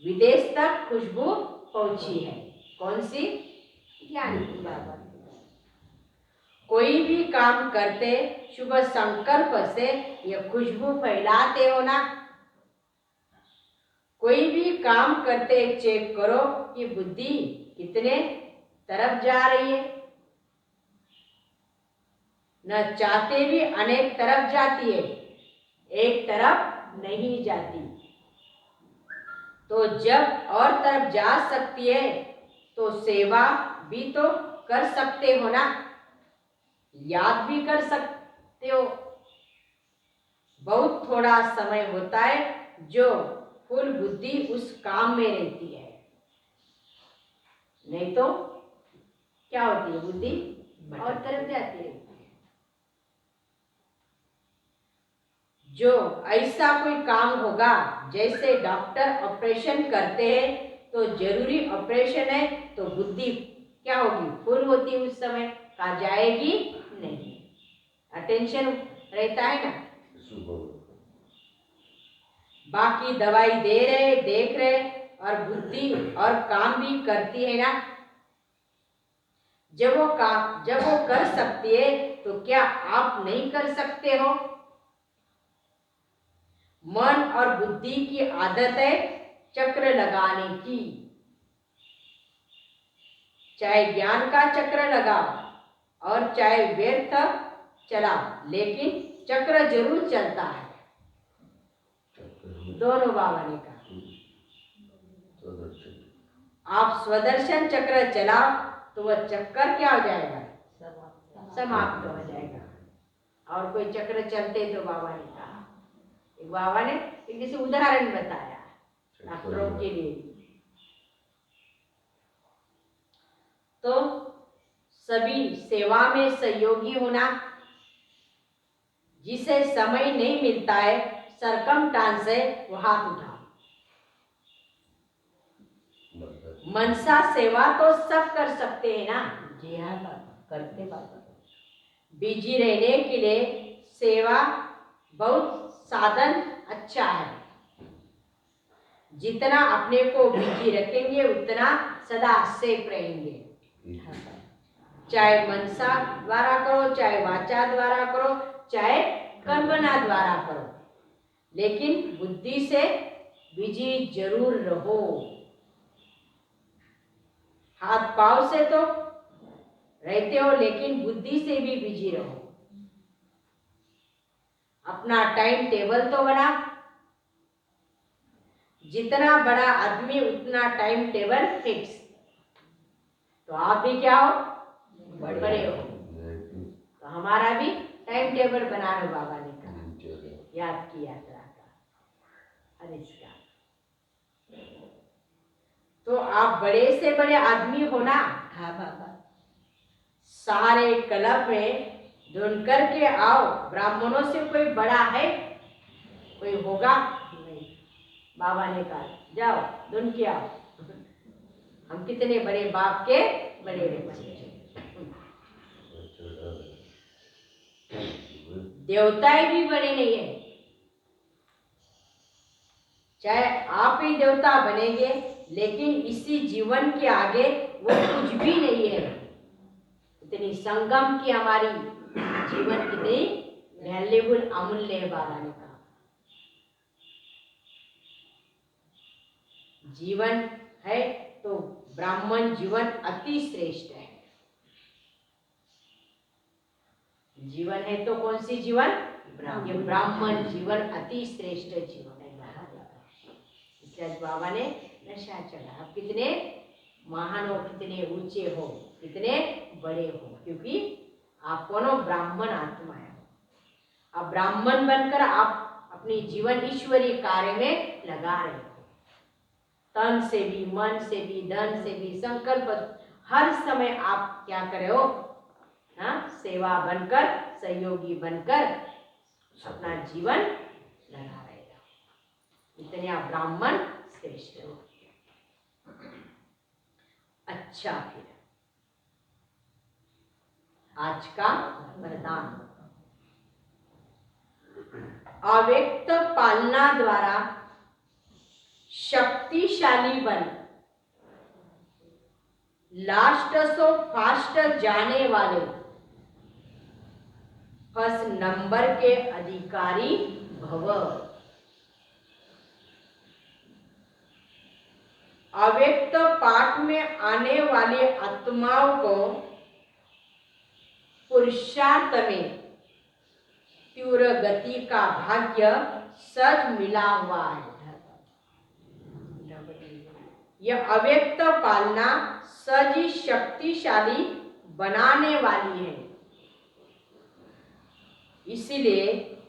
Speaker 2: विदेश तक खुशबू पहुंची है। कौन सी? ज्ञान की बाबा। कोई भी काम करते शुभ संकल्प से ये खुशबू फैलाते हो ना। कोई भी काम करते चेक करो कि बुद्धि कितने तरफ जा रही है। न चाहते भी अनेक तरफ जाती है, एक तरफ नहीं जाती। तो जब और तरफ जा सकती है तो सेवा भी तो कर सकते हो ना, याद भी कर सकते हो। बहुत थोड़ा समय होता है जो फुल बुद्धि उस काम में रहती है, नहीं तो क्या होती है, बुद्धि और तरफ जाती है। जो ऐसा कोई काम होगा, जैसे डॉक्टर ऑपरेशन करते हैं तो जरूरी ऑपरेशन है, तो बुद्धि क्या होगी, फुल होती है उस समय, कहाँ जाएगी नहीं, अटेंशन रहता है ना। बाकी दवाई दे रहे, देख रहे और बुद्धि और काम भी करती है ना। जब वो कर सकती है तो क्या आप नहीं कर सकते हो? मन और बुद्धि की आदत है चक्र लगाने की। चाहे ज्ञान का चक्र लगाओ और चाहे व्यर्थ चलाओ, लेकिन चक्र जरूर चलता है। दोनों बाबा ने कहा आप स्वदर्शन चक्र चलाओ तो वह चक्कर क्या हो जाएगा, समाप्त हो जाएगा। और कोई चक्र चलते तो बाबा ने कहा, एक बाबा ने एक जैसे उदाहरण बताया डॉक्टरों के लिए। तो सभी सेवा में सहयोगी होना। जिसे समय नहीं मिलता है सरकमस्टांस से वो हाथ उठा। मनसा सेवा तो सब कर सकते हैं ना।
Speaker 3: जी हाँ बाबा, करते बाबा।
Speaker 2: बिजी रहने के लिए सेवा बहुत साधन अच्छा है। जितना अपने को बिजी रखेंगे उतना सदा सेफ रहेंगे। चाहे मनसा द्वारा करो, चाहे वाचा द्वारा करो, चाहे कर्मना द्वारा करो, लेकिन बुद्धि से बिजी जरूर रहो। हाथ पांव से तो रहते हो, लेकिन बुद्धि से भी बिजी रहो। अपना टाइम टेबल तो बना। जितना बड़ा आदमी उतना टाइम टेबल फिक्स। तो आप भी क्या हो, बड़े हो। तो हमारा भी टाइम टेबल बना लो, बाबा ने कहा, याद की यात्रा का और इसका। तो आप बड़े से बड़े आदमी हो ना।
Speaker 3: हाँ बाबा।
Speaker 2: सारे क्लब में ढूंढ करके आओ, ब्राह्मणों से कोई बड़ा है, कोई होगा नहीं। बाबा ने कहा जाओ ढूंढ के आओ। हम कितने बड़े बाप के बड़े बच्चे। देवताएं भी बड़े नहीं है। चाहे आप ही देवता बनेंगे, लेकिन इसी जीवन के आगे वो कुछ भी नहीं है। इतनी संगम की हमारी जीवन कितनी वैल्यूबल, अमूल्य है। बाबा ने कहा जीवन है तो ब्राह्मण जीवन अति श्रेष्ठ है। जीवन है तो कौन सी जीवन? ये ब्राह्मण जीवन अति श्रेष्ठ जीवन है। इसलिए बाबा ने नशा चढ़ा। आप कितने महान हो, कितने ऊंचे हो, कितने बड़े हो, क्योंकि आप कौन हो? ब्राह्मण आत्माएं हो। अब ब्राह्मण बनकर आप अपनी जीवन ईश्वरीय कार्य में लगा रहे हो। तन से भी, मन से भी, धन से भी, संकल्प, हर समय आप क्या कर रहे हो? हाँ, सेवा बनकर, सहयोगी बनकर अपना जीवन लगा रहे हो। इतने आप ब्राह्मण श्रेष्ठ हो। अच्छा, फिर आज का वरदान। अव्यक्त पालना द्वारा शक्तिशाली बन लास्ट सो फास्ट जाने वाले फर्स्ट नंबर के अधिकारी भव। अव्यक्त पाठ में आने वाले आत्माओं को पुरुषार्थ में तीव्र गति का भाग्य सज मिला हुआ है। यह अव्यक्त पालना सज ही शक्तिशाली बनाने वाली है। इसीलिए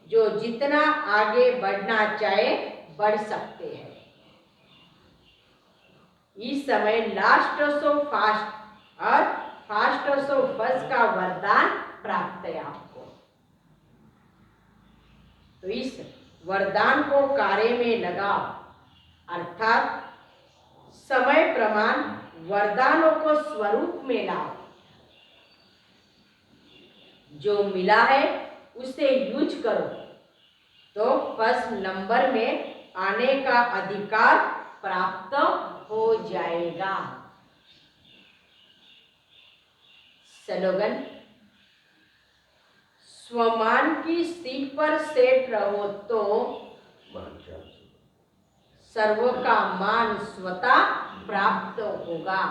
Speaker 2: जो जितना आगे बढ़ना चाहे बढ़ सकते हैं। इस समय लास्ट सो फास्ट और फास्ट सो फर्स्ट का वरदान प्राप्त है आपको। तो इस वरदान को कार्य में लगाओ, अर्थात समय प्रमाण वरदानों को स्वरूप में लाओ। जो मिला है उसे यूज करो तो फर्स्ट नंबर में आने का अधिकार प्राप्त हो जाएगा। स्लोगन, स्वमान की सीट पर सेट रहो तो सर्व का मान स्वतः प्राप्त होगा।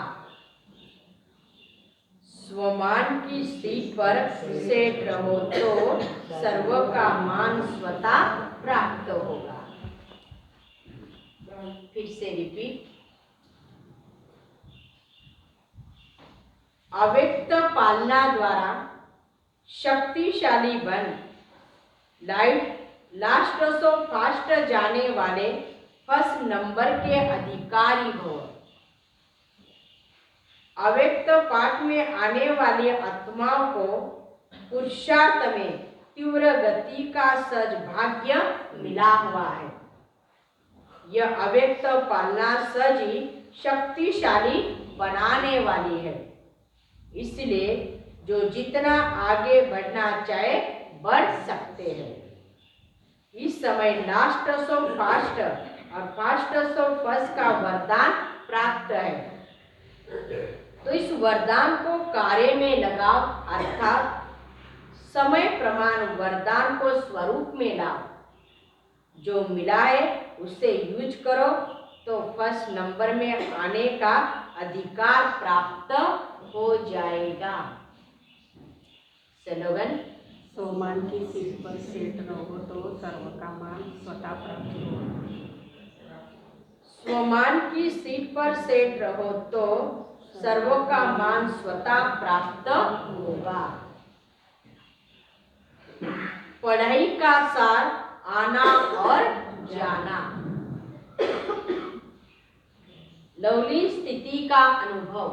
Speaker 2: स्वमान की सीट पर सेट रहो तो सर्व का मान स्वतः प्राप्त होगा। फिर से रिपीट। अव्यक्त पालना द्वारा शक्तिशाली बन लास्ट सो फास्ट जाने वाले फर्स्ट नंबर के अधिकारी हो। अव्यक्त पाठ में आने वाली आत्माओं को पुरुषार्थ में तीव्र गति का सज भाग्य मिला हुआ है। यह अव्यक्त पालना सज ही शक्तिशाली बनाने वाली है। इसलिए जो जितना आगे बढ़ना चाहे बढ़ सकते हैं। इस समय लास्ट सो फास्ट और फास्टेस्ट ऑफ फर्स्ट का वरदान प्राप्त है। तो इस वरदान को कार्य में लगाओ, अर्थात समय प्रमाण वरदान को स्वरूप में लाओ। जो मिला है उसे यूज करो तो फर्स्ट नंबर में आने का अधिकार प्राप्त हो जाएगा। स्लोगन,
Speaker 3: सोमान की सीट पर सेट रहो तो सर्व का मान स्वतः प्राप्त हो।
Speaker 2: स्वमान की सीट पर सेट रहो तो सर्वों का मान स्वतः प्राप्त होगा। पढ़ाई का सार आना और जाना। लवली स्थिति का अनुभव।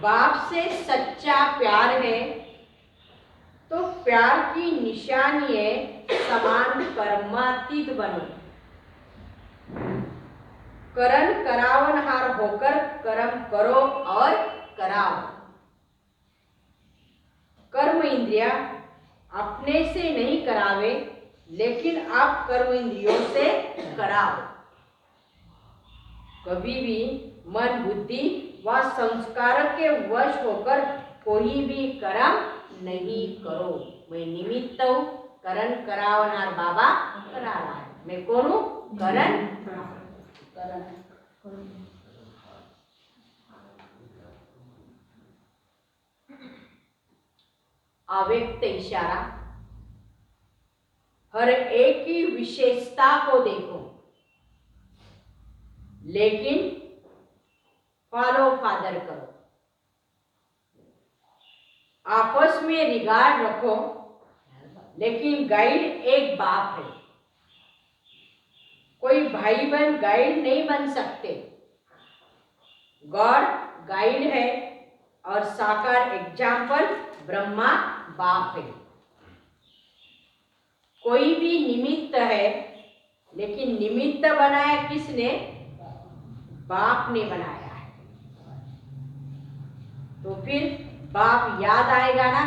Speaker 2: बाप से सच्चा प्यार है तो प्यार की निशानी है समान कर्मातीत बनो। करण करावनहार होकर कर्म करो और कराओ। कर्म इंद्रिया अपने से नहीं करावे, लेकिन आप कर्म इंद्रियों से कराओ। कभी भी मन, बुद्धि व संस्कार के वश होकर कोई भी कर्म नहीं करो। मैं निमित्त हूँ, करण करावनहार बाबा करा रहा है। मैं कौन हूँ? करण। अव्यक्त इशारा। हर एक की विशेषता को देखो, लेकिन फॉलो फादर करो। आपस में रिगार्ड रखो, लेकिन गाइड एक बाप है। कोई भाई बहन गाइड नहीं बन सकते। गॉड गाइड है और साकार एग्जाम्पल ब्रह्मा बाप है। कोई भी निमित्त है, लेकिन निमित्त बनाया किसने? बाप ने बनाया है। तो फिर बाप याद आएगा ना।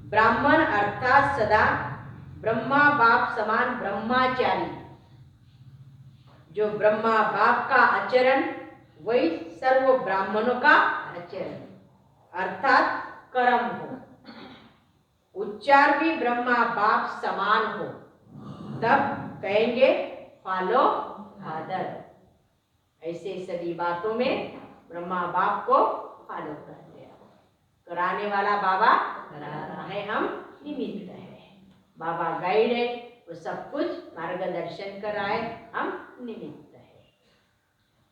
Speaker 2: ब्राह्मण अर्थात सदा ब्रह्मा बाप समान ब्रह्माचारी। जो ब्रह्मा बाप का आचरण वही सर्व ब्राह्मणों का आचरण, अर्थात कर्म हो। उच्चार भी ब्रह्मा बाप समान हो, तब कहेंगे फॉलो फादर। ऐसे सभी बातों में ब्रह्मा बाप को फॉलो करते हैं। कराने वाला बाबा करा रहा है, हम निमित्त है। बाबा गाइड है, वो सब कुछ मार्गदर्शन कर रहा है, हम निमित्त है।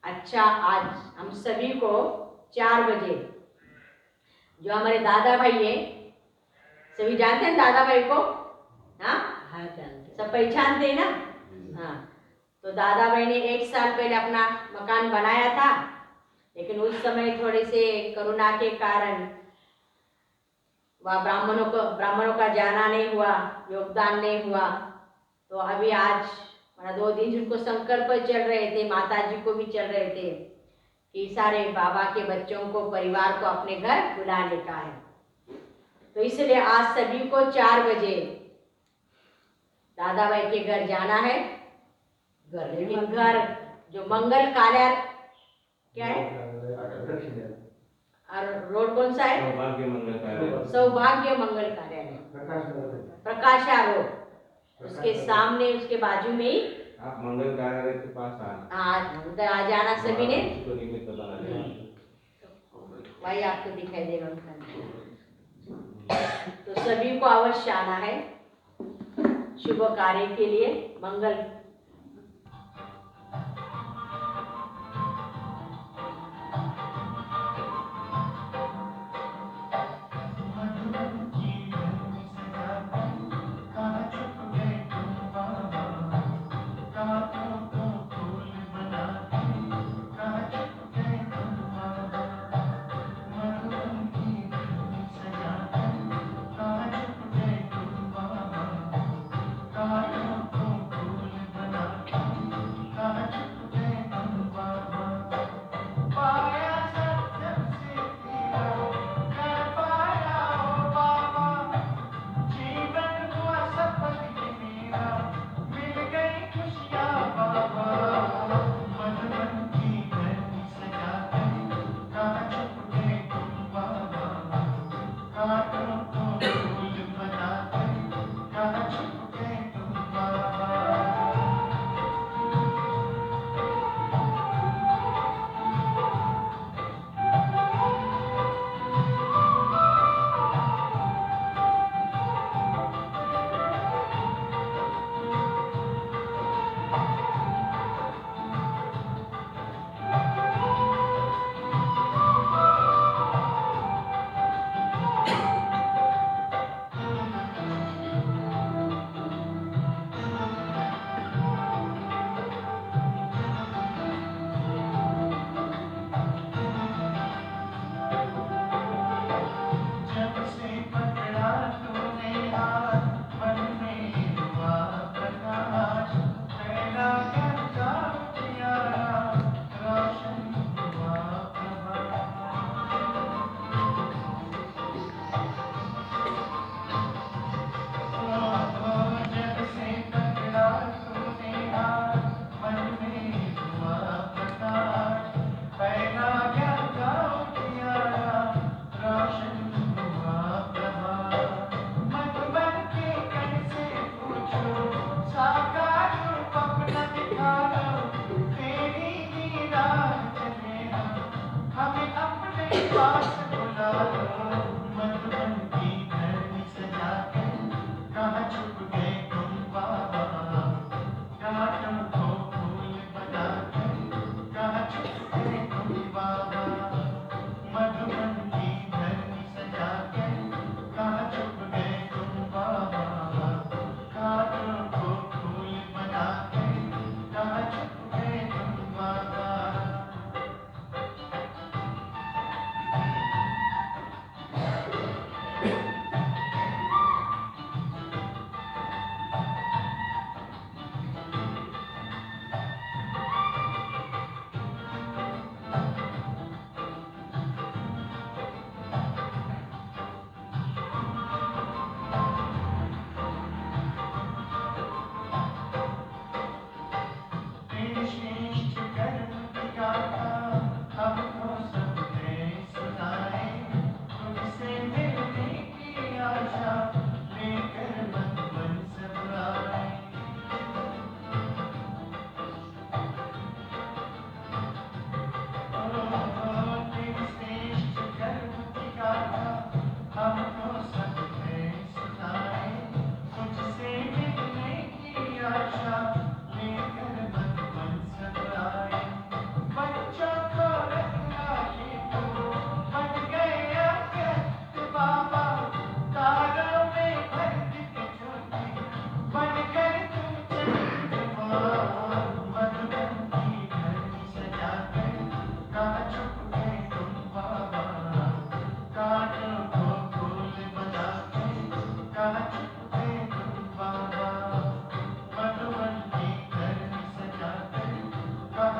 Speaker 2: अच्छा, आज हम सभी को 4 बजे जो हमारे दादा भाई है, सभी जानते हैं दादा भाई को? हाँ,
Speaker 3: जानते।
Speaker 2: सब पहचानते हैं ना? हाँ, तो दादा भाई ने 1 साल पहले अपना मकान बनाया था, लेकिन उस समय थोड़े से कोरोना के कारण वह ब्राह्मणों का जाना नहीं हुआ, योगदान नहीं हुआ। तो अभी आज 2 दिन जिनको संकल्प चल रहे थे, माता जी को भी चल रहे थे कि सारे बाबा के बच्चों को, परिवार को अपने घर बुलाने का है। तो इसलिए आज सभी को 4 बजे दादा भाई के घर जाना है। लेकिन घर जो मंगल कार्यालय क्या है, और रोड कौन सा है? सौभाग्य मंगल कार्यालय, प्रकाशा रोड, उसके सामने, उसके बाजू में ही
Speaker 4: आप मंगल कार्यालय के पास
Speaker 2: उधर आ जाना सभी ने।
Speaker 4: उसको निमित्त बना लेना।
Speaker 2: भाई आपको दिखाई देगा उनका। तो सभी को अवश्य आना है शुभ कार्य के लिए। मंगल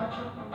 Speaker 2: है